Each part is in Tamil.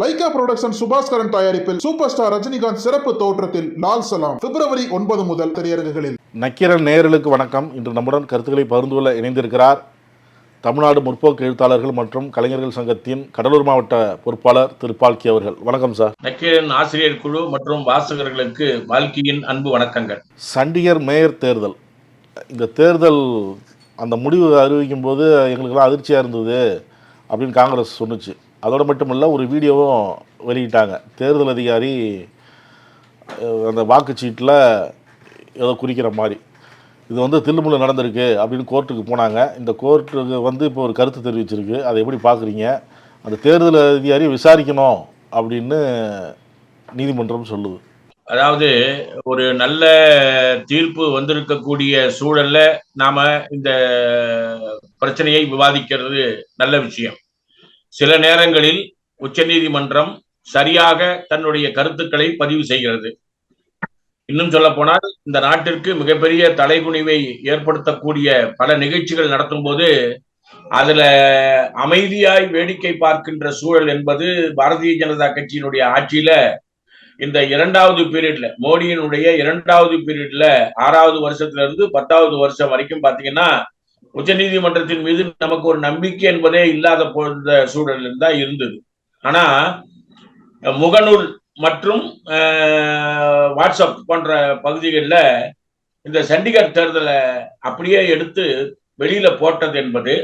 லைகா புரொடக்ஷன் சுபாஸ்கரன் தயாரிப்பில் சூப்பர் ஸ்டார் ரஜினிகாந்த் சிறப்பு தோற்றத்தில் லால் சலாம் பிப்ரவரி 9 முதல் திரையரங்குகளில். நக்கீரன் நேயர்களுக்கு வணக்கம். இன்று நம்முடன் கருத்துக்களை பகிர்ந்து கொள்ள இணைந்திருக்கிறார் தமிழ்நாடு முற்போக்கு எழுத்தாளர்கள் மற்றும் கலைஞர்கள் சங்கத்தின் கடலூர் மாவட்ட பொறுப்பாளர் திரு பால்கி அவர்கள். வணக்கம் சார். நக்கீரன் ஆசிரியர் குழு மற்றும் வாசகர்களுக்கு பால்கியின் அன்பு வணக்கங்கள். சண்டிகர் மேயர் தேர்தல், இந்த தேர்தல் அந்த முடிவு அறிவிக்கும் போது எங்களுக்கெல்லாம் அதிர்ச்சியாக இருந்தது அப்படின்னு காங்கிரஸ் சொன்னுச்சு. அதோடு மட்டுமில்லை, ஒரு வீடியோவும் வெளியிட்டாங்க. தேர்தல் அதிகாரி அந்த வாக்குச்சீட்டில் ஏதோ குறிக்கிற மாதிரி இது தில்லுமுள்ளு நடந்திருக்கு அப்படின்னு கோர்ட்டுக்கு போனாங்க. இந்த கோர்ட்டுக்கு இப்போ ஒரு கருத்து தெரிவிச்சிருக்கு. அதை எப்படி பார்க்குறீங்க? அந்த தேர்தல் அதிகாரி விசாரிக்கணும் அப்படின்னு நீதிமன்றம் சொல்லுது. அதாவது ஒரு நல்ல தீர்ப்பு வந்திருக்கக்கூடிய சூழல்ல நாம இந்த பிரச்சனையை விவாதிக்கிறது நல்ல விஷயம். சில நேரங்களில் உச்சநீதிமன்றம் சரியாக தன்னுடைய கருத்துக்களை பதிவு செய்கிறது. இன்னும் சொல்ல போனால், இந்த நாட்டிற்கு மிகப்பெரிய தலைகுனிவை ஏற்படுத்தக்கூடிய பல நிகழ்ச்சிகள் நடத்தும் போது அதுல அமைதியாய் வேடிக்கை பார்க்கின்ற சூழல் என்பது பாரதிய ஜனதா கட்சியினுடைய ஆட்சியில இந்த 2வது பீரியட்ல, மோடியினுடைய 2வது பீரியட்ல 6வது வருஷத்துல இருந்து 10வது வருஷம் வரைக்கும் பாத்தீங்கன்னா உச்ச நீதிமன்றத்தின் மீது நமக்கு ஒரு நம்பிக்கை என்பதே இல்லாத போன்ற சூழல் தான் இருந்தது. ஆனா முகநூல் மற்றும் வாட்ஸ்அப் போன்ற பகுதிகளில் இந்த சண்டிகர் தேர்தலை அப்படியே எடுத்து வெளியில போட்டது என்பது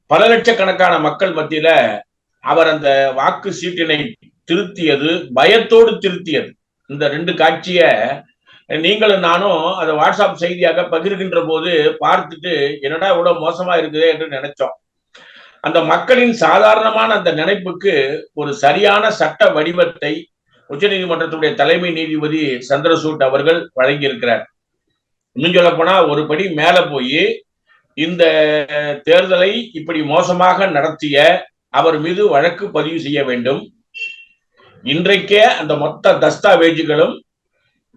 பல லட்சக்கணக்கான மக்கள் மத்தியில அவர் அந்த வாக்கு சீட்டினை திருத்தியது, பயத்தோடு திருத்தியது. இந்த 2 காட்சியை நீங்களும் நானும் அதை வாட்ஸ்அப் செய்தியாக பகிர்கின்ற போது பார்த்துட்டு என்னடா இவ்வளவு மோசமா இருக்குதே என்று நினைச்சோம். அந்த மக்களின் சாதாரணமான அந்த நினைப்புக்கு ஒரு சரியான சட்ட வடிவத்தை உச்சநீதிமன்றத்துடைய தலைமை நீதிபதி சந்திரசூட் அவர்கள் வழங்கியிருக்கிறார். இன்னும் சொல்ல போனா ஒரு படி மேல போய் இந்த தேர்தலை இப்படி மோசமாக நடத்திய அவர் மீது வழக்கு பதிவு செய்ய வேண்டும். இன்றைக்கே அந்த மொத்த தஸ்தாவேஜுகளும்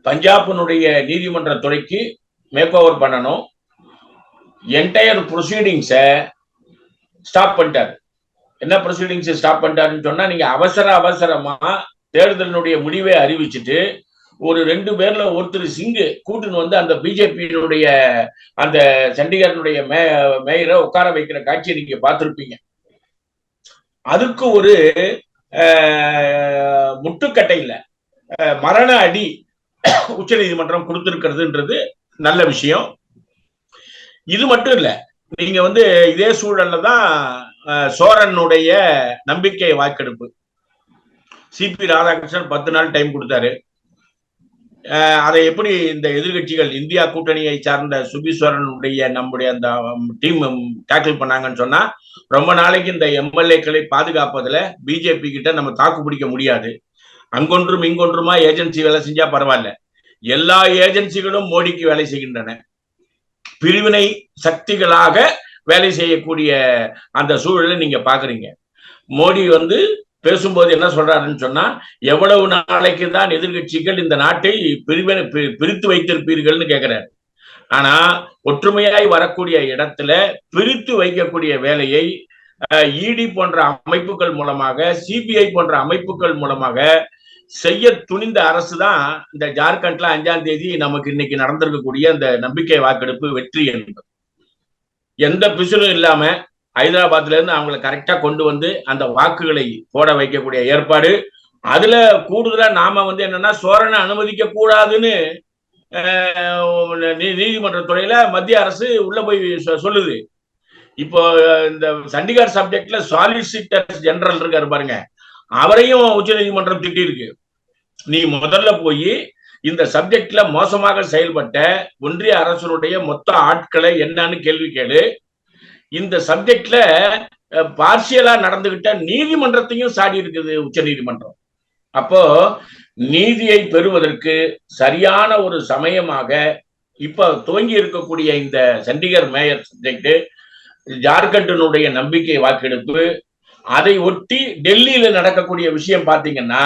பஞ்சாபினுடைய நீதிமன்ற துறைக்கு மேக் ஓவர் பண்ணணும். என்டையர் ப்ரொசீடிங்ஸை ஸ்டாப் பண்ணிட்டாரு. என்ன ப்ரொசீடிங்ஸ் ஸ்டாப் பண்ணிட்டாருன்னு சொன்னா, நீங்க அவசரமா தேர்தலினுடைய முடிவை அறிவிச்சுட்டு ஒரு 2 பேர்ல ஒருத்தர் சிங்கு கூட்டுன்னு அந்த பிஜேபியினுடைய அந்த சண்டிகருடைய மேயரை உட்கார வைக்கிற காட்சியை நீங்க பார்த்திருப்பீங்க. அதுக்கு ஒரு முட்டுக்கட்டை இல்ல, மரண அடி உச்ச நீதிமன்றம் கொடுத்திருக்கிறதுன்றது நல்ல விஷயம். இது மட்டும் இல்ல, நீங்க இதே சூழல்ல தான் சோரனுடைய நம்பிக்கை வாக்கெடுப்பு. சிபி ராதாகிருஷ்ணன் 10 நாள் டைம் கொடுத்தாரு. அதை எப்படி இந்த எதிர்கட்சிகள், இந்தியா கூட்டணியை சார்ந்த சுபீஸ்வரனுடைய நம்முடைய அந்த டீம் டேக்கிள் பண்ணாங்கன்னு சொன்னா, ரொம்ப நாளைக்கு இந்த எம்எல்ஏக்களை பாதுகாப்பதுல பிஜேபி கிட்ட நம்ம தாக்கு பிடிக்க முடியாது. அங்கொன்றும் இங்கொன்றுமா ஏஜென்சி வேலை செஞ்சா பரவாயில்ல, எல்லா ஏஜென்சிகளும் மோடிக்கு வேலை செய்கின்றன. பிரிவினை சக்திகளாக வேலை செய்யக்கூடிய அந்த சூழலை நீங்க பாக்குறீங்க. மோடி பேசும்போது என்ன சொல்றாருன்னு சொன்னா, எவ்வளவு நாளைக்கு தான் எதிர்கட்சிகள் இந்த நாட்டை பிரித்து வைத்திருப்பீர்கள்னு கேட்கிறாரு. ஆனா ஒற்றுமையாய் வரக்கூடிய இடத்துல பிரித்து வைக்கக்கூடிய வேலையை இடி போன்ற அமைப்புகள் மூலமாக, சிபிஐ போன்ற அமைப்புகள் மூலமாக செய்ய துணிந்த அரசு தான் இந்த ஜார்க்கண்ட்ல 5ஆம் தேதி நமக்கு இன்னைக்கு நடந்திருக்கக்கூடிய அந்த நம்பிக்கை வாக்கெடுப்பு வெற்றி என்பது. எந்த பிசுலும் இல்லாம ஹைதராபாத்ல இருந்து அவங்களை கரெக்டா கொண்டு அந்த வாக்குகளை போட வைக்கக்கூடிய ஏற்பாடு. அதுல கூடுதலா நாம என்னன்னா, சோரனை அனுமதிக்க கூடாதுன்னு நீதிமன்ற துறையில மத்திய அரசு உள்ள போய் சொல்லுது. இப்போ இந்த சண்டிகர் சப்ஜெக்ட்ல சாலிசிட்டர் ஜெனரல் இருக்காரு பாருங்க, அவரையும் உச்ச நீதிமன்றம் திட்டி இருக்கு. நீ முதல்ல போய் இந்த சப்ஜெக்ட்ல மோசமாக செயல்பட்ட ஒன்றிய அரசுடைய மொத்த ஆட்களை என்னன்னு கேள்வி கேளு. இந்த சப்ஜெக்ட்ல பார்சியலா நடந்துகிட்ட நீதிமன்றத்தையும் சாடி இருக்குது உச்ச நீதிமன்றம். அப்போ நீதியை பெறுவதற்கு சரியான ஒரு சமயமாக இப்ப துவங்கி இருக்கக்கூடிய இந்த சண்டிகர் மேயர் சப்ஜெக்ட், ஜார்க்கண்டினுடைய நம்பிக்கை வாக்கெடுப்பு, அதை ஒட்டி டெல்லியில நடக்கக்கூடிய விஷயம் பாத்தீங்கன்னா,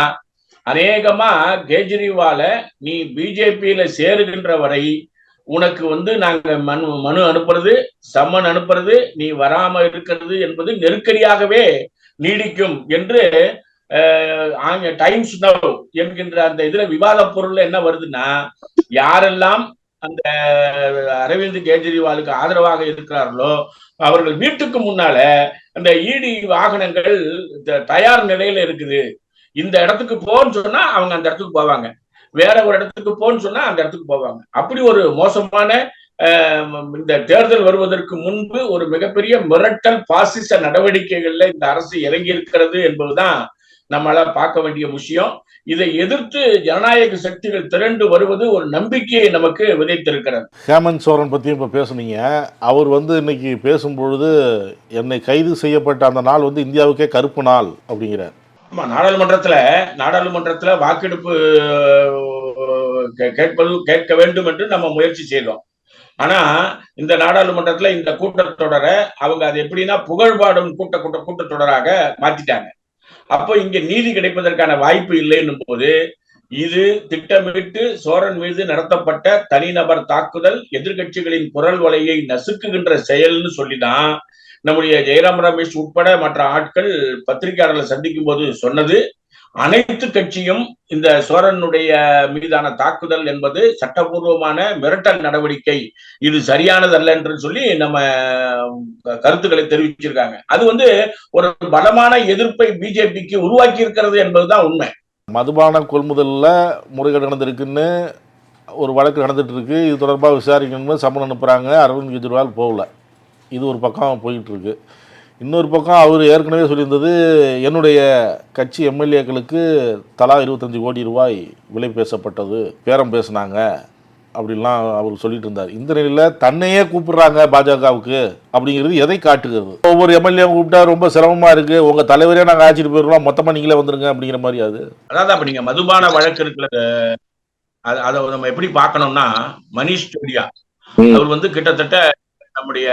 அநேகமா கெஜ்ரிவால நீ பிஜேபியில சேருகின்ற வரை உனக்கு நாங்க மனு அனுப்புறது, சம்மன் அனுப்புறது, நீ வராம இருக்கிறது என்பது நெருக்கடியாகவே நீடிக்கும் என்று டைம்ஸ் நவ் என்கின்ற அந்த இதுல விவாத பொருள் என்ன வருதுன்னா, யாரெல்லாம் அந்த அரவிந்த் கெஜ்ரிவாலுக்கு ஆதரவாக இருக்கிறார்களோ அவர்கள் வீட்டுக்கு முன்னால அந்த இடி வாகனங்கள் தயார் நிலையில இருக்குது. இந்த இடத்துக்கு போன்னு சொன்னா அவங்க அந்த இடத்துக்கு போவாங்க, வேற ஒரு இடத்துக்கு போன்னு சொன்னா அந்த இடத்துக்கு போவாங்க. அப்படி ஒரு மோசமான இந்த தேர்தல் வருவதற்கு முன்பு ஒரு மிகப்பெரிய மிரட்டல் பாசிச நடவடிக்கைகள்ல இந்த அரசு இறங்கி இருக்கிறது என்பதுதான் நம்மளால பார்க்க வேண்டிய விஷயம். இதை எதிர்த்து ஜனநாயக சக்திகள் திரண்டு வருவது ஒரு நம்பிக்கையை நமக்கு விதைத்திருக்கிறது. ஹேமந்த் சோரன் பற்றியும் இப்போ பேசுனீங்க. அவர் இன்னைக்கு பேசும்பொழுது என்னை கைது செய்யப்பட்ட அந்த நாள் இந்தியாவுக்கே கருப்பு நாள் அப்படிங்கிறார். ஆமா, நாடாளுமன்றத்துல வாக்கெடுப்பு கேட்க வேண்டும் என்று நம்ம முயற்சி செய்தோம். ஆனா இந்த நாடாளுமன்றத்துல இந்த கூட்டத்தொடரை அவங்க அது எப்படின்னா புகழ்பாடும் கூட்டத்தொடராக மாத்திட்டாங்க. அப்போ இங்க நீதி கிடைப்பதற்கான வாய்ப்பு இல்லைன்னும் போது இது திட்டமிட்டு சோரன் மீது நடத்தப்பட்ட தனிநபர் தாக்குதல், எதிர்கட்சிகளின் குரல் வலையை நசுக்குகின்ற செயல்னு சொல்லிதான் நம்முடைய ஜெயராம் ரமேஷ் உட்பட மற்ற ஆட்கள் பத்திரிகையாளர்களை சந்திக்கும் போது சொன்னது. அனைத்து கட்சியும் இந்த சோரனுடைய மீதான தாக்குதல் என்பது சட்டபூர்வமான மிரட்டல் நடவடிக்கை, இது சரியானதல்ல என்று சொல்லி நம்ம கருத்துக்களை தெரிவிச்சிருக்காங்க. அது ஒரு பலமான எதிர்ப்பை பிஜேபிக்கு உருவாக்கி இருக்கிறது என்பதுதான் உண்மை. மதுபான கொள்முதல்ல முறைகேடு நடந்திருக்குன்னு ஒரு வழக்கு நடந்துட்டு இருக்கு. இது தொடர்பாக விசாரிக்கணும்னு சம்மன் அனுப்புறாங்க. அரவிந்த் கெஜ்ரிவால் போகல. இது ஒரு பக்கம் போயிட்டு இருக்கு. இன்னொரு பக்கம் அவர் ஏற்கனவே சொல்லியிருந்தது, என்னுடைய கட்சி எம்எல்ஏக்களுக்கு தலா 25 கோடி ரூபாய் விலை பேசப்பட்டது, பேரம் பேசினாங்க அப்படின்லாம் அவர் சொல்லிட்டு இருந்தார். இந்த நிலையில் தன்னையே கூப்பிடுறாங்க பாஜகவுக்கு அப்படிங்கிறது எதை காட்டுகிறது? ஒவ்வொரு எம்எல்ஏ கூப்பிட்டா ரொம்ப சிரமமாக இருக்குது, உங்கள் தலைவரே நாங்கள் ஆட்சிட்டு போயிருக்கோம், மொத்தமாக நீங்களே வந்துருங்க அப்படிங்கிற மாதிரி. அதாவது அப்போ நீங்கள் மதுபான வழக்கு இருக்கிறது அதை நம்ம எப்படி பார்க்கணும்னா, மனிஷ் சிசோடியா அவர் கிட்டத்தட்ட நம்முடைய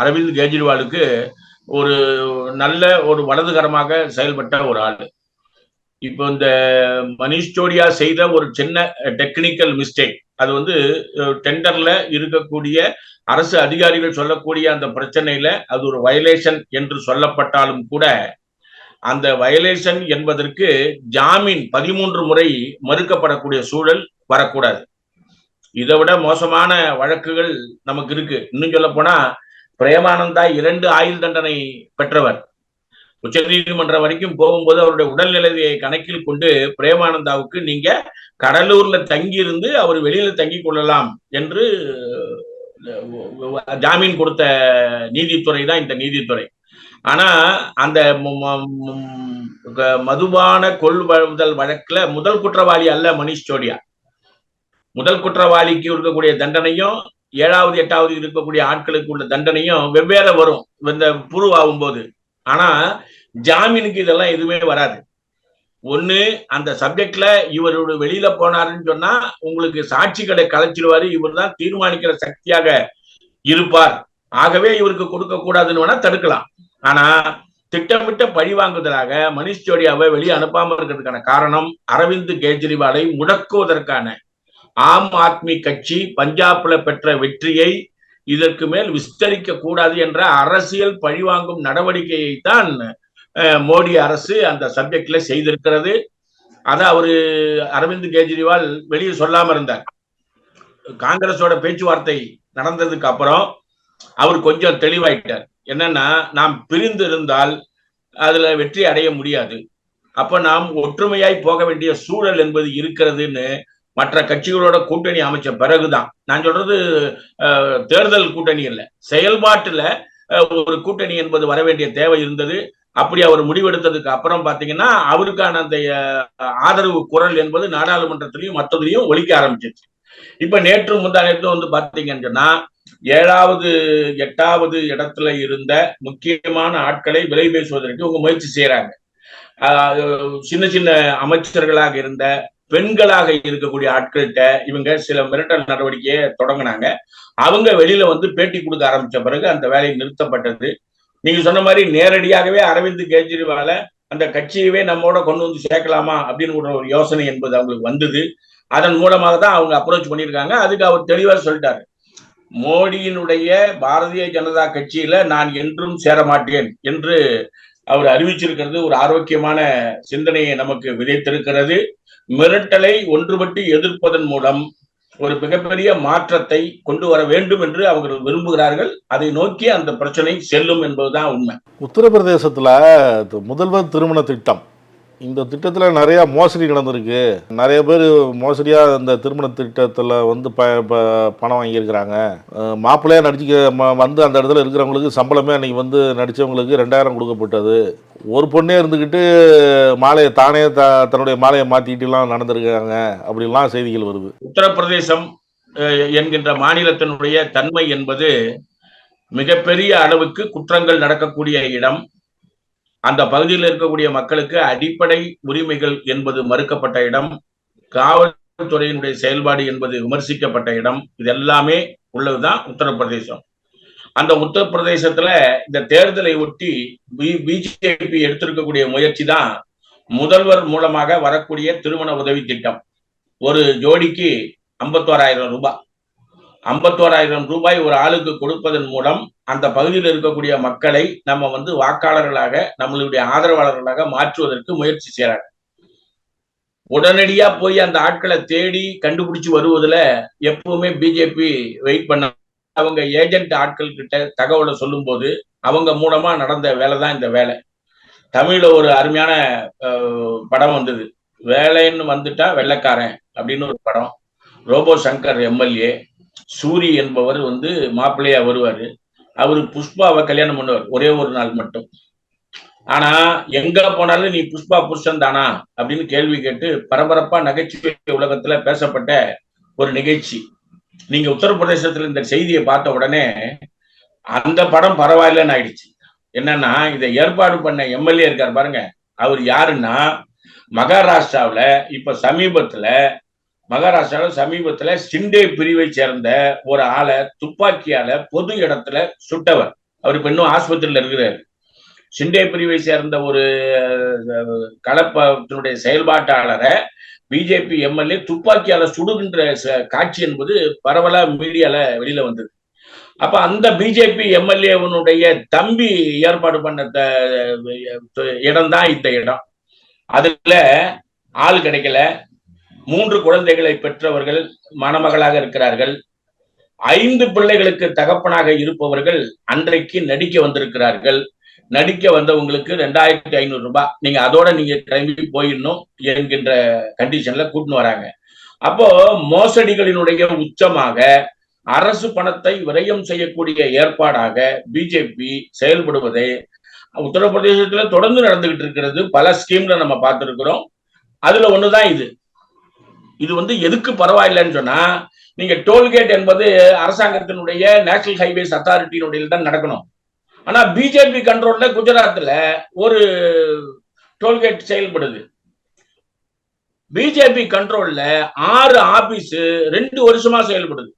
அரவிந்த் கெஜ்ரிவாலுக்கு ஒரு நல்ல ஒரு வலதுகரமாக செயல்பட்ட ஒரு ஆளு. இப்போ இந்த மனிஷ் சிசோடியா செய்த ஒரு சின்ன டெக்னிக்கல் மிஸ்டேக், அது டெண்டர்ல இருக்கக்கூடிய அரசு அதிகாரிகள் சொல்லக்கூடிய அந்த பிரச்சனையில அது ஒரு வயலேஷன் என்று சொல்லப்பட்டாலும் கூட அந்த வயலேஷன் என்பதற்கு ஜாமீன் 13 முறை மறுக்கப்படக்கூடிய சூழல் வரக்கூடாது. இதை விட மோசமான வழக்குகள் நமக்கு இருக்கு. இன்னும் சொல்ல போனா பிரேமானந்தா 2 ஆயுள் தண்டனை பெற்றவர். உச்ச நீதிமன்றம் வரைக்கும் போகும்போது அவருடைய உடல்நிலையை கணக்கில் கொண்டு பிரேமானந்தாவுக்கு நீங்க கடலூர்ல தங்கி இருந்து அவர் வெளியில தங்கி கொள்ளலாம் என்று ஜாமீன் கொடுத்த நீதித்துறை தான் இந்த நீதித்துறை. ஆனா அந்த மதுபான கொள்முதல் வழக்குல முதல் குற்றவாளி அல்ல மனிஷ் சிசோடியா. முதல் குற்றவாளிக்கு இருக்கக்கூடிய தண்டனையும் 7வது 8வது இருக்கக்கூடிய ஆட்களுக்கு உள்ள தண்டனையும் வெவ்வேறு வரும் இந்த ப்ரூவ் ஆகும் போது. ஆனா ஜாமீனுக்கு இதெல்லாம் எதுவுமே வராது. ஒண்ணு, அந்த சப்ஜெக்ட்ல இவரோட வெளியில போனாருன்னு சொன்னா உங்களுக்கு சாட்சிகளை கலைச்சிடுவாரு, இவர் தான் தீர்மானிக்கிற சக்தியாக இருப்பார், ஆகவே இவருக்கு கொடுக்க கூடாதுன்னு வேணா தடுக்கலாம். ஆனா திட்டமிட்ட பழிவாங்குதலாக மனிஷ் சிசோடியாவை வெளியே அனுப்பாம இருக்கிறதுக்கான காரணம் அரவிந்த் கெஜ்ரிவாலை முடக்குவதற்கான ஆம் ஆத்மி கட்சி பஞ்சாப்ல பெற்ற வெற்றியை இதற்கு மேல் விஸ்தரிக்க கூடாது என்ற அரசியல் பழிவாங்கும் நடவடிக்கையை தான் மோடி அரசு அந்த சப்ஜெக்ட்ல செய்திருக்கிறது. அத அவரு அரவிந்த் கெஜ்ரிவால் வெளியே சொல்லாம இருந்தார். காங்கிரஸோட பேச்சுவார்த்தை நடந்ததுக்கு அப்புறம் அவர் கொஞ்சம் தெளிவாயிட்டார். என்னன்னா, நாம் பிரிந்து இருந்தால் அதுல வெற்றி அடைய முடியாது, அப்ப நாம் ஒற்றுமையாய் போக வேண்டிய சூழல் என்பது இருக்கிறதுன்னு மற்ற கட்சிகளோட கூட்டணி அமைச்ச பிறகுதான், நான் சொல்றது தேர்தல் கூட்டணி இல்ல, செயல்பாட்டுல ஒரு கூட்டணி என்பது வர வேண்டிய தேவை இருந்தது. அப்படி அவர் முடிவெடுத்ததுக்கு அப்புறம் பாத்தீங்கன்னா அவருக்கான அந்த ஆதரவு குரல் என்பது நாடாளுமன்றத்திலையும் மற்றதுலையும் ஒலிக்க ஆரம்பிச்சிருச்சு. இப்ப நேற்று முந்தா நேற்று பாத்தீங்கன்னு சொன்னா 7வது 8வது இடத்துல இருந்த முக்கியமான ஆட்களை விலை பேசுவதற்கு இவங்க முயற்சி செய்யறாங்க. சின்ன சின்ன அமைச்சர்களாக இருந்த பெண்களாக இருக்கக்கூடிய ஆட்கள்கிட்ட இவங்க சில மிரட்டல் நடவடிக்கையை தொடங்கினாங்க. அவங்க வெளியில பேட்டி கொடுக்க ஆரம்பிச்ச பிறகு அந்த வேலை நிறுத்தப்பட்டது. நீங்க சொன்ன மாதிரி நேரடியாகவே அரவிந்த் கெஜ்ரிவாலை அந்த கட்சியவே நம்மோட கொண்டு வந்து சேர்க்கலாமா அப்படின்னு ஒரு யோசனை என்பது அவங்களுக்கு வந்தது. அதன் மூலமாக தான் அவங்க அப்ரோச் பண்ணியிருக்காங்க. அதுக்கு அவர் தெளிவா சொல்லிட்டாரு, மோடியினுடைய பாரதிய ஜனதா கட்சியில நான் என்றும் சேர மாட்டேன் என்று அவர் அறிவிச்சிருக்கிறது ஒரு ஆரோக்கியமான சிந்தனையை நமக்கு விதைத்திருக்கிறது. மிரட்டலை ஒன்றுபட்டு எதிர்ப்பதன் மூலம் ஒரு மிகப்பெரிய மாற்றத்தை கொண்டு வர வேண்டும் என்று அவர்கள் விரும்புகிறார்கள். அதை நோக்கி அந்த பிரச்சனை செல்லும் என்பதுதான் உண்மை. உத்தரப்பிரதேசத்தில் முதல்வர் திருமண திட்டம், இந்த திட்டத்தில் நிறையா மோசடி நடந்திருக்கு. நிறைய பேர் மோசடியாக இந்த திருமண திட்டத்தில் வந்து பணம் வாங்கியிருக்கிறாங்க. மாப்பிள்ளையாக வந்து அந்த இடத்துல இருக்கிறவங்களுக்கு சம்பளமே அன்றைக்கி வந்து நடித்தவங்களுக்கு 2000 கொடுக்கப்பட்டது. ஒரு பொண்ணே இருந்துக்கிட்டு மாலையை தானே தன்னுடைய மாலையை மாற்றிக்கிட்டுலாம் நடந்திருக்காங்க அப்படிலாம் செய்திகள் வருது. உத்தரப்பிரதேசம் என்கின்ற மாநிலத்தினுடைய தன்மை என்பது மிகப்பெரிய அளவுக்கு குற்றங்கள் நடக்கக்கூடிய இடம். அந்த பகுதியில் இருக்கக்கூடிய மக்களுக்கு அடிப்படை உரிமைகள் என்பது மறுக்கப்பட்ட இடம். காவல்துறையினுடைய செயல்பாடு என்பது விமர்சிக்கப்பட்ட இடம். இது எல்லாமே உள்ளதுதான் உத்தரப்பிரதேசம். அந்த உத்தரப்பிரதேசத்துல இந்த தேர்தலை ஒட்டி பிஜேபி எடுத்திருக்கக்கூடிய முயற்சி தான் முதல்வர் மூலமாக வரக்கூடிய திருமண உதவி திட்டம். ஒரு ஜோடிக்கு 51,000 ரூபாய். 51,000 ரூபாய் ஒரு ஆளுக்கு கொடுப்பதன் மூலம் அந்த பகுதியில் இருக்கக்கூடிய மக்களை நம்ம வந்து வாக்காளர்களாக, நம்மளுடைய ஆதரவாளர்களாக மாற்றுவதற்கு முயற்சி செய்யறாங்க. உடனடியா போய் அந்த ஆட்களை தேடி கண்டுபிடிச்சு வருவதுல எப்பவுமே பிஜேபி வெயிட் பண்ண, அவங்க ஏஜென்ட் ஆட்கள் கிட்ட தகவலை சொல்லும் போது அவங்க மூலமா நடந்த வேலை தான் இந்த வேலை. தமிழ்ல ஒரு அருமையான படம் வந்தது, வேலைன்னு வந்துட்டா வெள்ளைக்காரன் அப்படின்னு ஒரு படம். ரோபோ சங்கர் எம்எல்ஏ, சூரி என்பவர் வந்து மாப்பிள்ளையா வருவாரு. அவரு புஷ்பாவை கல்யாணம் பண்ணுவார் ஒரே ஒரு நாள் மட்டும். ஆனா எங்க போனாலும் நீ புஷ்பா புருஷன் தானா அப்படின்னு கேள்வி கேட்டு பரபரப்பா நகைச்சுவை உலகத்துல பேசப்பட்ட ஒரு நிகழ்ச்சி. நீங்க உத்தரப்பிரதேசத்துல இந்த செய்தியை பார்த்த உடனே அந்த படம் பரவாயில்லன்னு ஆயிடுச்சு. என்னன்னா, இதை ஏற்பாடு பண்ண எம்எல்ஏ இருக்காரு பாருங்க, அவர் யாருன்னா மகாராஷ்டிராவில இப்ப சமீபத்துல சிண்டே பிரிவை சேர்ந்த ஒரு ஆளை துப்பாக்கியால பொது இடத்துல சுட்டவர். அவர் இப்ப இன்னும் ஆஸ்பத்திரியில இருக்கிறாரு. சிண்டே பிரிவை சேர்ந்த ஒரு கலப்பத்தினுடைய செயல்பாட்டாளரை பிஜேபி எம்எல்ஏ துப்பாக்கியால சுடுகின்ற காட்சி என்பது பரவலா மீடியால வெளியில வந்தது. அப்ப அந்த பிஜேபி எம்எல்ஏவனுடைய தம்பி ஏற்பாடு பண்ண இடம் தான் இந்த இடம். அதுல ஆள் கிடைக்கல. 3 குழந்தைகளை பெற்றவர்கள் மணமகளாக இருக்கிறார்கள். 5 பிள்ளைகளுக்கு தகப்பனாக இருப்பவர்கள் அன்றைக்கு நடிக்க வந்திருக்கிறார்கள். நடிக்க வந்தவங்களுக்கு 2,500 ரூபாய், நீங்க அதோட நீங்க கிளம்பி போயிடணும் என்கின்ற கண்டிஷன்ல கூட்டின்னு வராங்க. அப்போ மோசடிகளினுடைய உச்சமாக அரசு பணத்தை விரயம் செய்யக்கூடிய ஏற்பாடாக பிஜேபி செயல்படுவதை உத்தரப்பிரதேசத்துல தொடர்ந்து நடந்துகிட்டு இருக்கிறது. பல ஸ்கீம்ல நம்ம பார்த்திருக்கிறோம். அதுல ஒண்ணுதான் இது. இது வந்து எதுக்கு பரவாயில்லைன்னு சொன்னா, நீங்க டோல்கேட் என்பது அரசாங்கத்தினுடைய நேஷனல் ஹைவேஸ் அத்தாரிட்டியினுடைய தான் நடக்கணும். ஆனா பிஜேபி கண்ட்ரோல்ல குஜராத்ல ஒரு டோல்கேட் செயல்படுது. பிஜேபி கண்ட்ரோல்ல 6 ஆபீஸ் 2 வருஷமா செயல்படுது.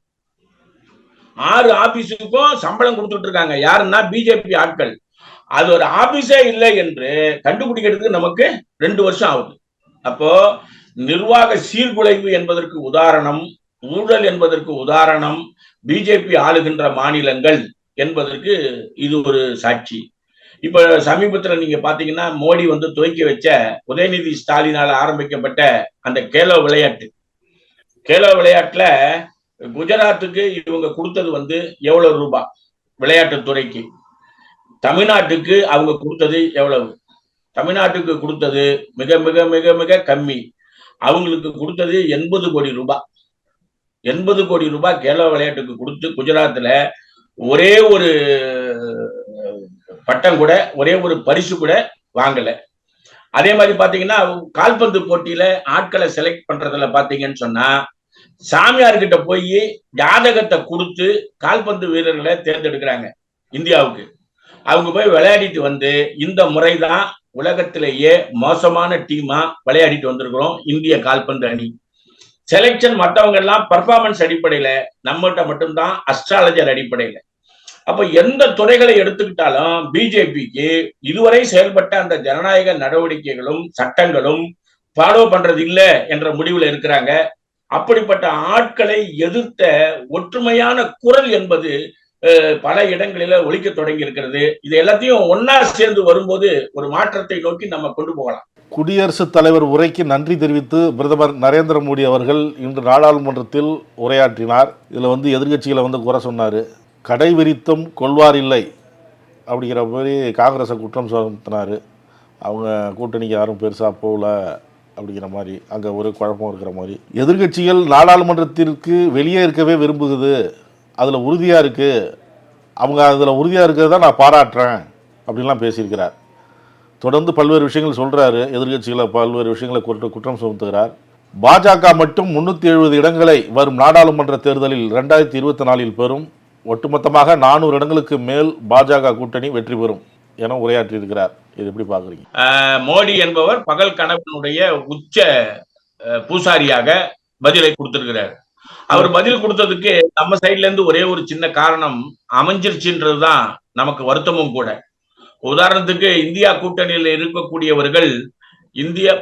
6 ஆபீஸுக்கும் சம்பளம் கொடுத்துட்டு இருக்காங்க. யாருன்னா பிஜேபி ஆட்கள். அது ஒரு ஆபீஸே இல்லை என்று கண்டுபிடிக்கிறதுக்கு நமக்கு 2 வருஷம் ஆகுது. அப்போ நிர்வாக சீர்குலைவு என்பதற்கு உதாரணம், ஊழல் என்பதற்கு உதாரணம் பிஜேபி ஆளுகின்ற மாநிலங்கள் என்பதற்கு இது ஒரு சாட்சி. இப்ப சமீபத்துல நீங்க பாத்தீங்கன்னா, மோடி வந்து துவக்கி வச்ச உதயநிதி ஸ்டாலினால ஆரம்பிக்கப்பட்ட அந்த கேலோ விளையாட்டுல குஜராத்துக்கு இவங்க கொடுத்தது வந்து எவ்வளவு ரூபாய் விளையாட்டுத்துறைக்கு, தமிழ்நாட்டுக்கு அவங்க கொடுத்தது எவ்வளவு? தமிழ்நாட்டுக்கு கொடுத்தது மிக மிக மிக மிக கம்மி. அவங்களுக்கு கொடுத்தது 80 கோடி ரூபாய். 80 கோடி ரூபாய் கேலோ விளையாட்டுக்கு கொடுத்து குஜராத்ல ஒரே ஒரு பட்டம் கூட, ஒரே ஒரு பரிசு கூட வாங்கல. அதே மாதிரி பாத்தீங்கன்னா, கால்பந்து போட்டியில ஆட்களை செலக்ட் பண்றதுல பாத்தீங்கன்னு சொன்னா, சாமியார்கிட்ட போய் ஜாதகத்தை கொடுத்து கால்பந்து வீரர்களை தேர்ந்தெடுக்கிறாங்க இந்தியாவுக்கு. அவங்க போய் விளையாடிட்டு வந்து இந்த முறைதான் உலகத்திலேயே மோசமான டீமா விளையாடிட்டு வந்திருக்கிறோம் இந்திய கால்பந்து அணி. செலெக்ஷன் மற்றவங்க எல்லாம் பர்ஃபார்மன்ஸ் அடிப்படையில, நம்மகிட்ட மட்டும்தான் அஸ்ட்ராலஜர் அடிப்படையில. அப்ப எந்த துறைகளை எடுத்துக்கிட்டாலும் பிஜேபிக்கு இதுவரை செயல்பட்ட அந்த ஜனநாயக நடவடிக்கைகளும் சட்டங்களும் ஃபாலோ பண்றது இல்லை என்ற முடிவுல இருக்கிறாங்க. அப்படிப்பட்ட ஆட்களை எதிர்த்த ஒற்றுமையான குரல் என்பது பல இடங்களில ஒழிக்க தொடங்கி இருக்கிறது. இது எல்லாத்தையும் ஒன்னா சேர்ந்து வரும்போது ஒரு மாற்றத்தை நோக்கி நம்ம கொண்டு போகலாம். குடியரசுத் தலைவர் உரைக்கு நன்றி தெரிவித்து பிரதமர் நரேந்திர மோடி அவர்கள் இன்று நாடாளுமன்றத்தில் உரையாற்றினார். இதில் எதிர்க்கட்சிகளை குறை சொன்னார். கடை விரித்தும் கொள்வார் இல்லை அப்படிங்கிற மாதிரி காங்கிரஸை குற்றம் சுமத்தினார். அவங்க கூட்டணிக்கு யாரும் பெருசாக போகல அப்படிங்கிற மாதிரி, அங்கே ஒரு குழப்பம் இருக்கிற மாதிரி. எதிர்க்கட்சிகள் நாடாளுமன்றத்திற்கு வெளியே இருக்கவே விரும்புகுது, அதில் உறுதியாக இருக்குது, அவங்க அதில் உறுதியாக இருக்கிறத நான் பாராட்டுறேன் அப்படின்லாம் பேசியிருக்கிறார். தொடர்ந்து பல்வேறு விஷயங்கள் சொல்கிறாரு. எதிர்க்கட்சிகளை பல்வேறு விஷயங்களை குற்றம் சுமத்துகிறார். பாஜக மட்டும் 370 இடங்களை வரும் நாடாளுமன்ற தேர்தலில் 2024 பெறும். ஒட்டுமொத்தமாக 400 இடங்களுக்கு மேல் பாஜக கூட்டணி வெற்றி பெறும் என உரையாற்றியிருக்கிறார். இது எப்படி பார்க்குறீங்க? மோடி என்பவர் பகல் கனவினுடைய உச்ச பூசாரியாக பதிலை கொடுத்திருக்கிறார். அவர் பதில் கொடுத்ததுக்கு நம்ம சைட்ல இருந்து ஒரே ஒரு சின்ன காரணம் அமைஞ்சிருச்சுன்றதுதான் நமக்கு வருத்தமும் கூட. உதாரணத்துக்கு இந்தியா கூட்டணியில் இருக்கக்கூடியவர்கள்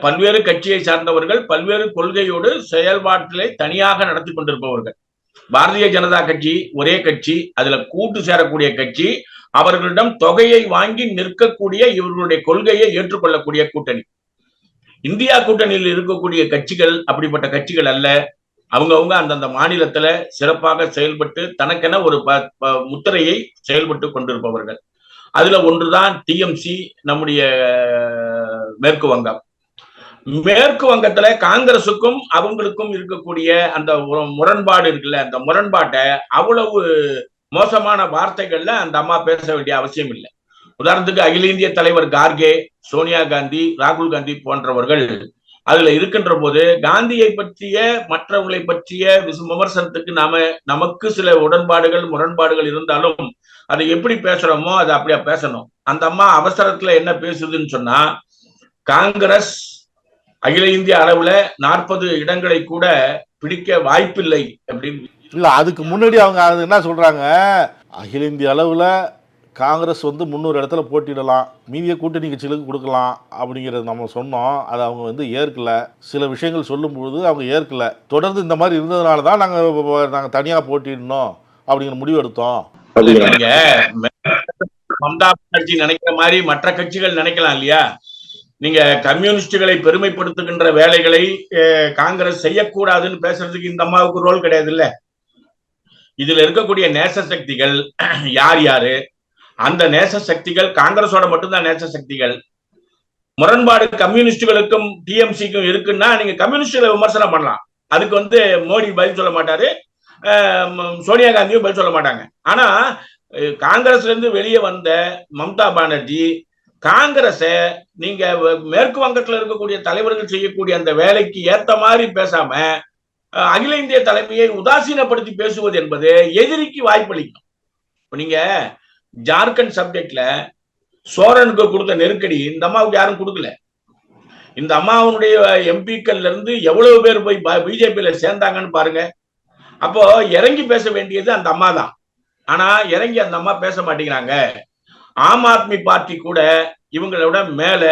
பல்வேறு கட்சியை சார்ந்தவர்கள், பல்வேறு கொள்கையோடு செயல்பாட்டிலே தனியாக நடத்தி கொண்டிருப்பவர்கள். பாரதிய ஜனதா கட்சி ஒரே கட்சி, அதுல கூட்டு சேரக்கூடிய கட்சி, அவர்களிடம் தொகையை வாங்கி நிற்கக்கூடிய, இவர்களுடைய கொள்கையை ஏற்றுக்கொள்ளக்கூடிய கூட்டணி. இந்தியா கூட்டணியில் இருக்கக்கூடிய கட்சிகள் அப்படிப்பட்ட கட்சிகள் அல்ல. அவங்கவுங்க அந்தந்த மாநிலத்துல சிறப்பாக செயல்பட்டு தனக்கென ஒரு முத்திரையை செயல்பட்டு கொண்டிருப்பவர்கள். அதுல ஒன்றுதான் டிஎம்சி, நம்முடைய மேற்கு வங்கம். மேற்கு வங்கத்துல காங்கிரசுக்கும் அவங்களுக்கும் இருக்கக்கூடிய அந்த முரண்பாடு இருக்குல்ல, அந்த முரண்பாட்டை அவ்வளவு மோசமான வார்த்தைகள்ல அந்த அம்மா பேச வேண்டிய அவசியம் இல்லை. உதாரணத்துக்கு அகில இந்திய தலைவர் கார்கே, சோனியா காந்தி, ராகுல் காந்தி போன்றவர்கள் அதுல இருக்கின்ற போது காந்தியை பற்றிய மற்றவர்களை பற்றிய விமர்சனத்துக்கு நமக்கு சில உடன்பாடுகள் முரண்பாடுகள் இருந்தாலும் அதை எப்படி பேசுறோமோ அதை அப்படியா பேசணும். அந்த அம்மா அவசரத்துல என்ன பேசுதுன்னு சொன்னா, காங்கிரஸ் அகில இந்திய அளவுல 40 இடங்களை கூட பிடிக்க வாய்ப்பில்லை அப்படின்னு. இல்ல, அதுக்கு முன்னாடி அவங்க என்ன சொல்றாங்க, அகில இந்திய அளவுல காங்கிரஸ் 300 இடத்துல போட்டிடலாம், மீதிய கூட்டணி கட்சிகளுக்கு கொடுக்கலாம் அப்படிங்கிறது நம்ம சொன்னோம். அதை அவங்க ஏற்கல. சில விஷயங்கள் சொல்லும்பொழுது அவங்க ஏற்கல. தொடர்ந்து இந்த மாதிரி இருந்ததுனால தான் நாங்கள் தனியாக போட்டிடணும் அப்படிங்கிற முடிவு எடுத்தோம். மம்தா பானர்ஜி நினைக்கிற மாதிரி மற்ற கட்சிகள் நினைக்கலாம் இல்லையா? நீங்க கம்யூனிஸ்டுகளை பெருமைப்படுத்துகின்ற வேலைகளை காங்கிரஸ் செய்யக்கூடாதுன்னு பேசுறதுக்கு இந்த அம்மாவுக்கு ரோல் கிடையாது இல்ல. இதுல இருக்கக்கூடிய நேச சக்திகள் யார் யாரு? அந்த நேச சக்திகள் காங்கிரஸோட மட்டும்தான் நேச சக்திகள். முரண்பாடு கம்யூனிஸ்டுகளுக்கும் டிஎம்சிக்கும் இருக்குன்னா நீங்க கம்யூனிஸ்டுகளை விமர்சனம் பண்ணலாம். அதுக்கு மோடி பதில் சொல்ல மாட்டாரு, சோனியா காந்தியும் பதில் சொல்ல மாட்டாங்க. ஆனா காங்கிரஸ்ல இருந்து வெளியே வந்த மம்தா பானர்ஜி காங்கிரஸ நீங்க மேற்கு வங்கத்துல இருக்கக்கூடிய தலைவர்கள் செய்யக்கூடிய அந்த வேலைக்கு ஏத்த மாதிரி பேசாம அகில இந்திய தலைமையை உதாசீனப்படுத்தி பேசுவது என்பது எதிரிக்கு வாய்ப்பளிக்கும். இப்ப நீங்க ஜார்க்கண்ட் சப்ஜெக்ட்ல சோரனுக்கு கொடுத்த நெருக்கடி இந்த அம்மாவுக்கு யாரும் கொடுக்கல. இந்த அம்மாவுடைய எம்பிக்கள்ல இருந்து எவ்வளவு பேர் போய் பிஜேபியில சேர்ந்தாங்கன்னு பாருங்க. அப்போ இறங்கி பேச வேண்டியது அந்த அம்மா தான். ஆனா இறங்கி அந்த அம்மா பேச மாட்டேங்கிறாங்க. ஆம் ஆத்மி பார்ட்டி கூட இவங்களோட மேல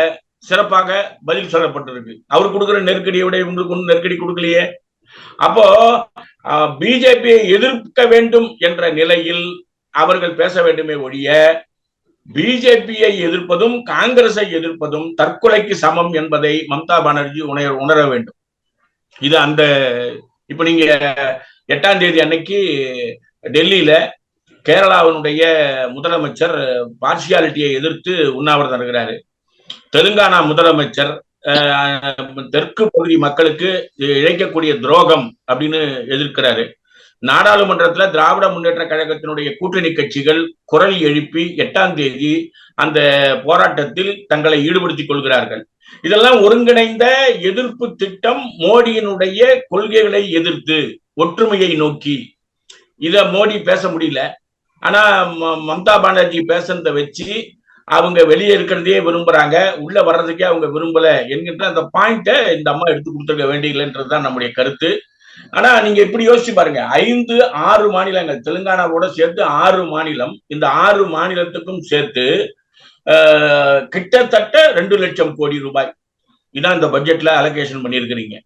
சிறப்பாக பதில் சொல்லப்பட்டிருக்கு. அவர் கொடுக்குற நெருக்கடியை விட இவங்களுக்கு ஒன்றும் நெருக்கடி கொடுக்கலையே. அப்போ பிஜேபியை எதிர்க்க வேண்டும் என்ற நிலையில் அவர்கள் பேச வேண்டுமே ஒழிய பிஜேபியை எதிர்ப்பதும் காங்கிரஸை எதிர்ப்பதும் தற்கொலைக்கு சமம் என்பதை மம்தா பானர்ஜி உணர வேண்டும். இது அந்த இப்ப நீங்க 8ஆம் தேதி அன்னைக்கு டெல்லியில கேரளாவினுடைய முதலமைச்சர் பார்சியாலிட்டியை எதிர்த்து உண்ணாவிரதம் இருக்கிறாரு. தெலுங்கானா முதலமைச்சர் தெற்கு பகுதி மக்களுக்கு இழைக்கக்கூடிய துரோகம் அப்படின்னு எதிர்க்கிறாரு. நாடாளுமன்றத்துல திராவிட முன்னேற்ற கழகத்தினுடைய கூட்டணி கட்சிகள் குரல் எழுப்பி 8ஆம் தேதி அந்த போராட்டத்தில் தங்களை ஈடுபடுத்திக் கொள்கிறார்கள். இதெல்லாம் ஒருங்கிணைந்த எதிர்ப்பு திட்டம், மோடியினுடைய கொள்கைகளை எதிர்த்து ஒற்றுமையை நோக்கி. இத மோடி பேச முடியல. ஆனா மம்தா பானர்ஜி பேசுறத வச்சு அவங்க வெளியே இருக்கிறதே விரும்புறாங்க, உள்ள வர்றதுக்கே அவங்க விரும்பல என்கின்ற அந்த பாயிண்ட இந்த அம்மா எடுத்து கொடுத்துருக்க வேண்டியதுன்றதுதான் நம்முடைய கருத்து. ஆனா நீங்க இப்படி யோசிச்சு பாருங்க, 5-6 மாநிலங்கள், தெலுங்கானாவோட சேர்த்து 6 மாநிலம், இந்த 6 மாநிலத்துக்கும் சேர்த்து கிட்டத்தட்ட 2 லட்சம் கோடி ரூபாய் இதான் இந்த பட்ஜெட்ல அலோகேஷன் பண்ணியிருக்கிறீங்க.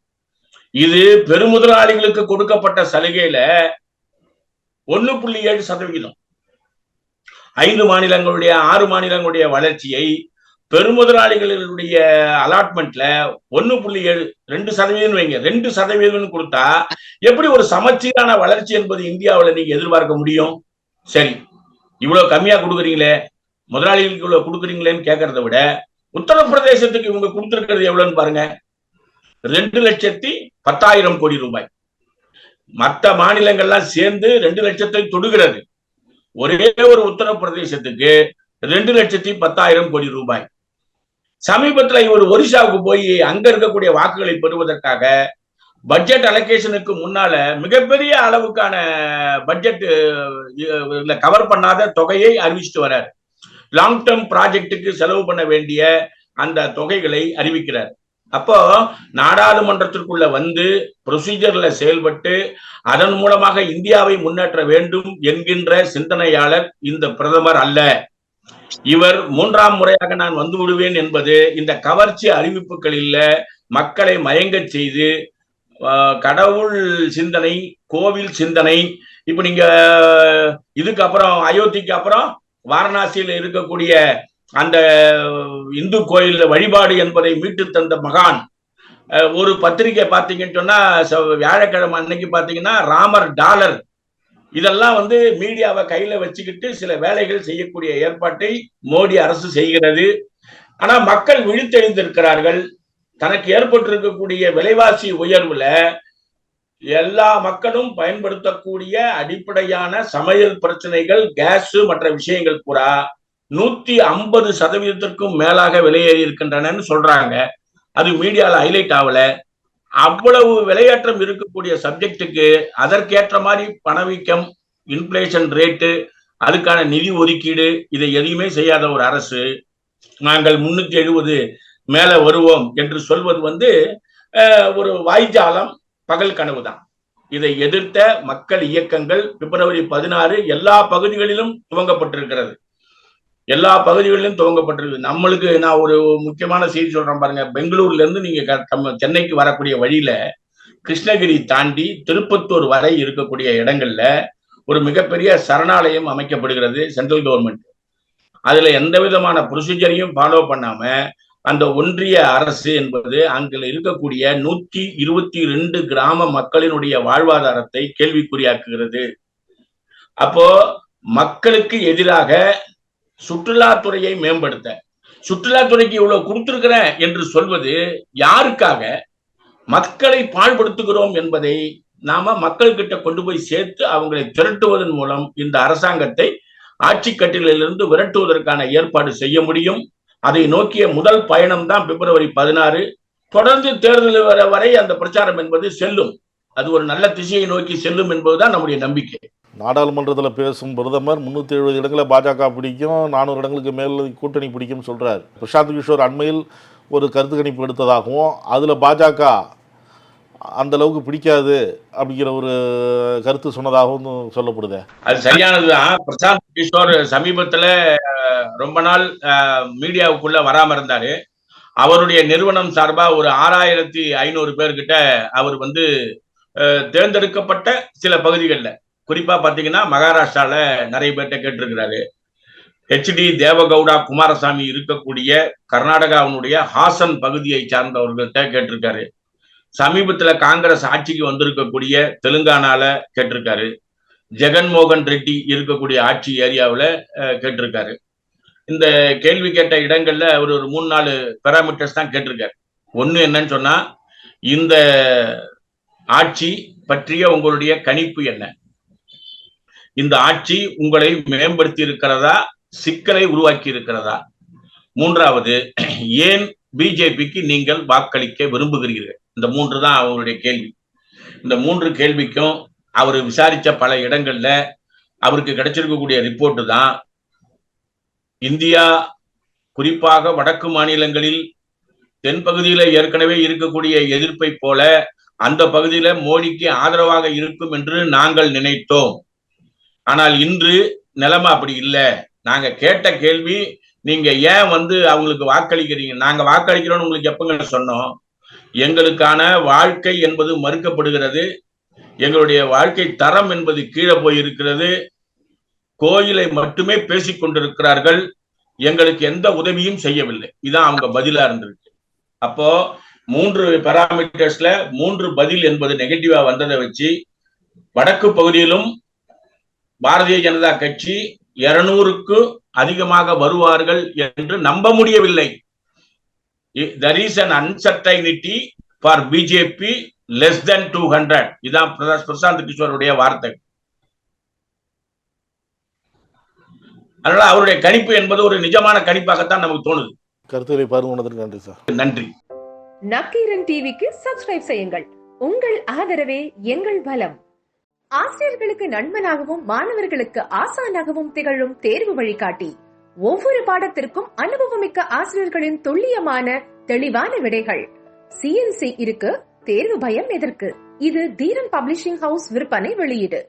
இது பெருமுதலாளிகளுக்கு கொடுக்கப்பட்ட சலுகையில 1.7%. 5 மாநிலங்களுடைய 6 மாநிலங்களுடைய வளர்ச்சியை பெருமுதலாளிகளுடைய அலாட்மெண்ட்ல 1.7 2% வைங்க, 2% கொடுத்தா எப்படி ஒரு சமச்சீரான வளர்ச்சி என்பது இந்தியாவில் நீங்க எதிர்பார்க்க முடியும்? சரி, இவ்வளவு கம்மியா கொடுக்குறீங்களே, முதலாளிகளுக்கு இவ்வளவு கொடுக்குறீங்களேன்னு கேட்கறத விட உத்தரப்பிரதேசத்துக்கு இவங்க கொடுத்திருக்கிறது எவ்வளவுன்னு பாருங்க, 2,10,10,000 கோடி ரூபாய். மற்ற மாநிலங்கள்லாம் சேர்ந்து 2 லட்சத்தை தொடுகிறது. ஒரே ஒரு உத்தரப்பிரதேசத்துக்கு 2,10,000 கோடி ரூபாய். சமீபத்துல இவர் ஒரிசாவுக்கு போய் அங்க இருக்கக்கூடிய வாக்குகளை பெறுவதற்காக பட்ஜெட் அலோகேஷனுக்கு முன்னால மிகப்பெரிய அளவுக்கான பட்ஜெட் கவர் பண்ணாத தொகையை அறிவிச்சுட்டு வர்றார். லாங் டேர்ம் ப்ராஜெக்டுக்கு செலவு பண்ண வேண்டிய அந்த தொகைகளை அறிவிக்கிறார். அப்போ நாடாளுமன்றத்திற்குள்ள வந்து ப்ரொசீஜர்ல செயல்பட்டு அதன் மூலமாக இந்தியாவை முன்னேற்ற வேண்டும் என்கின்ற சிந்தனையாளர் இந்த பிரதமர் அல்ல. இவர் 3ஆம் முறையாக நான் வந்து விடுவேன் என்பது இந்த கவர்ச்சி அறிவிப்புகளில் மக்களை மயங்க செய்து கடவுள் சிந்தனை, கோவில் சிந்தனை. இப்ப நீங்க இதுக்கு அப்புறம் அயோத்திக்கு அப்புறம் வாரணாசியில் இருக்கக்கூடிய அந்த இந்து கோயில் வழிபாடு என்பதை மீட்டு தந்த மகான். ஒரு பத்திரிகை பார்த்தீங்கன்னு சொன்னா வியாழக்கிழமை அன்னைக்கு பார்த்தீங்கன்னா ராமர் டாலர், இதெல்லாம் வந்து மீடியாவை கையில வச்சுக்கிட்டு சில வேலைகள் செய்யக்கூடிய ஏற்பாட்டை மோடி அரசு செய்கிறது. ஆனா மக்கள் விழித்தெழுந்திருக்கிறார்கள். தனக்கு ஏற்பட்டிருக்கக்கூடிய விலைவாசி உயர்வுல எல்லா மக்களும் பயன்படுத்தக்கூடிய அடிப்படையான சமையல் பிரச்சனைகள், கேஸ் மற்ற விஷயங்கள் பூரா 150% மேலாக விலையேறி இருக்கின்றன சொல்றாங்க. அது மீடியால ஹைலைட் ஆகல. அவ்வளவு விலையேற்றம் இருக்கக்கூடிய சப்ஜெக்டுக்கு அதற்கேற்ற மாதிரி பணவீக்கம், இன்ஃபிளேஷன் ரேட்டு, அதுக்கான நிதி ஒதுக்கீடு, இதை எதையுமே செய்யாத ஒரு அரசு நாங்கள் 370 மேல வருவோம் என்று சொல்வது வந்து ஒரு வாய்ஜாலம், பகல் கனவுதான். இதை எதிர்த்த மக்கள் இயக்கங்கள் பிப்ரவரி 16 எல்லா பகுதிகளிலும் துவங்கப்பட்டிருக்கிறது. எல்லா பகுதிகளிலும் துவங்கப்பட்டிருக்கு. நம்மளுக்கு நான் ஒரு முக்கியமான செய்தி சொல்றேன் பாருங்க. பெங்களூர்ல இருந்து நீங்க சென்னைக்கு வரக்கூடிய வழியில கிருஷ்ணகிரி தாண்டி திருப்பத்தூர் வரை இருக்கக்கூடிய இடங்கள்ல ஒரு மிகப்பெரிய சரணாலயம் அமைக்கப்படுகிறது சென்ட்ரல் கவர்மெண்ட். அதுல எந்த விதமான ப்ரொசீஜரையும் ஃபாலோ பண்ணாம அந்த ஒன்றிய அரசு என்பது அங்க இருக்கக்கூடிய 122 கிராம மக்களினுடைய வாழ்வாதாரத்தை கேள்விக்குறியாக்குகிறது. அப்போ மக்களுக்கு எதிராக சுற்றுலாத்துறையை மேம்படுத்த, சுற்றுலாத்துறைக்கு இவ்வளவு கொடுத்திருக்கிறேன் என்று சொல்வது யாருக்காக? மக்களை பாழ்படுத்துகிறோம் என்பதை நாம மக்கள் கிட்ட கொண்டு போய் சேர்த்து அவங்களை திரட்டுவதன் மூலம் இந்த அரசாங்கத்தை ஆட்சி கட்டிலிருந்து விரட்டுவதற்கான ஏற்பாடு செய்ய முடியும். அதை நோக்கிய முதல் பயணம் தான் பிப்ரவரி 16. தொடர்ந்து தேர்தல் வரை அந்த பிரச்சாரம் என்பது செல்லும். அது ஒரு நல்ல திசையை நோக்கி செல்லும் என்பதுதான் நம்முடைய நம்பிக்கை. நாடாளுமன்றத்தில் பேசும் பிரதமர் 370 இடங்களை பாஜக பிடிக்கும், 400 இடங்களுக்கு மேல் கூட்டணி பிடிக்கும் சொல்றார். பிரசாந்த் கிஷோர் அண்மையில் ஒரு கருத்து கணிப்பு எடுத்ததாகவும் அதில் பாஜக அந்த அளவுக்கு பிடிக்காது அப்படிங்கிற ஒரு கருத்து சொன்னதாகவும் சொல்லப்படுது. அது சரியானதுதான். பிரசாந்த் கிஷோர் சமீபத்துல ரொம்ப நாள் மீடியாவுக்குள்ள வராம இருந்தாரு. அவருடைய நிறுவனம் சார்பா ஒரு 6,500 பேர்கிட்ட அவர் வந்து தேர்ந்தெடுக்கப்பட்ட சில பகுதிகளில், குறிப்பா பாத்தீங்கன்னா மகாராஷ்டிரால நிறைய பேர்கிட்ட கேட்டிருக்கிறாரு. HD தேவகவுடா குமாரசாமி இருக்கக்கூடிய கர்நாடகாவினுடைய ஹாசன் பகுதியை சார்ந்தவர்கள்ட்ட கேட்டிருக்காரு. சமீபத்துல காங்கிரஸ் ஆட்சிக்கு வந்திருக்கக்கூடிய தெலுங்கானால கேட்டிருக்காரு. ஜெகன்மோகன் ரெட்டி இருக்கக்கூடிய ஆட்சி ஏரியாவில் கேட்டிருக்காரு. இந்த கேள்வி கேட்ட இடங்கள்ல அவர் ஒரு 3-4 பேராமீட்டர்ஸ் தான் கேட்டிருக்காரு. ஒண்ணு என்னன்னு சொன்னா, இந்த ஆட்சி பற்றிய உங்களுடைய கணிப்பு என்ன? இந்த ஆட்சி உங்களை மேம்படுத்தி இருக்கிறதா, சிக்கலை உருவாக்கி இருக்கிறதா? மூன்றாவது, ஏன் பிஜேபிக்கு நீங்கள் வாக்களிக்க விரும்புகிறீர்கள்? இந்த 3 தான் அவருடைய கேள்வி. இந்த 3 கேள்விக்கும் அவர் விசாரிச்ச பல இடங்கள்ல அவருக்கு கிடைச்சிருக்கக்கூடிய ரிப்போர்ட் தான், இந்தியா குறிப்பாக வடக்கு மாநிலங்களில் தென்பகுதியில ஏற்கனவே இருக்கக்கூடிய எதிர்ப்பை போல அந்த பகுதியில மோடிக்கு ஆதரவாக இருக்கும் என்று நாங்கள் நினைத்தோம். ஆனால் இன்று நிலைமை அப்படி இல்லை. நாங்க கேட்ட கேள்வி, நீங்க ஏன் வந்து அவங்களுக்கு வாக்களிக்கிறீங்க? நாங்க வாக்களிக்கிறோம்னு உங்களுக்கு எப்பங்க சொன்னோம்? எங்களுக்கான வாழ்க்கை என்பது மறுக்கப்படுகிறது, எங்களுடைய வாழ்க்கை தரம் என்பது கீழே போயிருக்கிறது, கோயிலை மட்டுமே பேசிக் கொண்டிருக்கிறார்கள், எங்களுக்கு எந்த உதவியும் செய்யவில்லை. இதான் அவங்க பதிலா இருந்திருக்கு. அப்போ 3 பாராமீட்டர்ஸ்ல 3 பதில் என்பது நெகட்டிவா வந்ததை வச்சு வடக்கு பகுதியிலும் பாரதிய ஜனதா கட்சி 200க்கு அதிகமாக வருவார்கள் என்று நம்ப முடியவில்லை. There is an uncertainty for BJP less than 200. இதான் பிரசாந்த் கிஷோருடைய வார்த்தை. அதனால அவருடைய கணிப்பு என்பது ஒரு நிஜமான கணிப்பாகத்தான் நமக்கு தோணுது. கருத்துக்களை பகிர்ந்ததற்கு நன்றி சார். நன்றி. நக்கீரன் டிவிக்கு சப்ஸ்கிரைப் செய்யுங்கள். உங்கள் ஆதரவே எங்கள் பலம். ஆசிரியர்களுக்கு நண்பனாகவும் மாணவர்களுக்கு ஆசானாகவும் திகழும் தேர்வு வழிகாட்டி. ஒவ்வொரு பாடத்திற்கும் அனுபவமிக்க ஆசிரியர்களின் துல்லியமான தெளிவான விடைகள். CNC இருக்கு, தேர்வு பயம் எதற்கு? இது தீரன் பப்ளிஷிங் ஹவுஸ் விற்பனை வெளியீடு.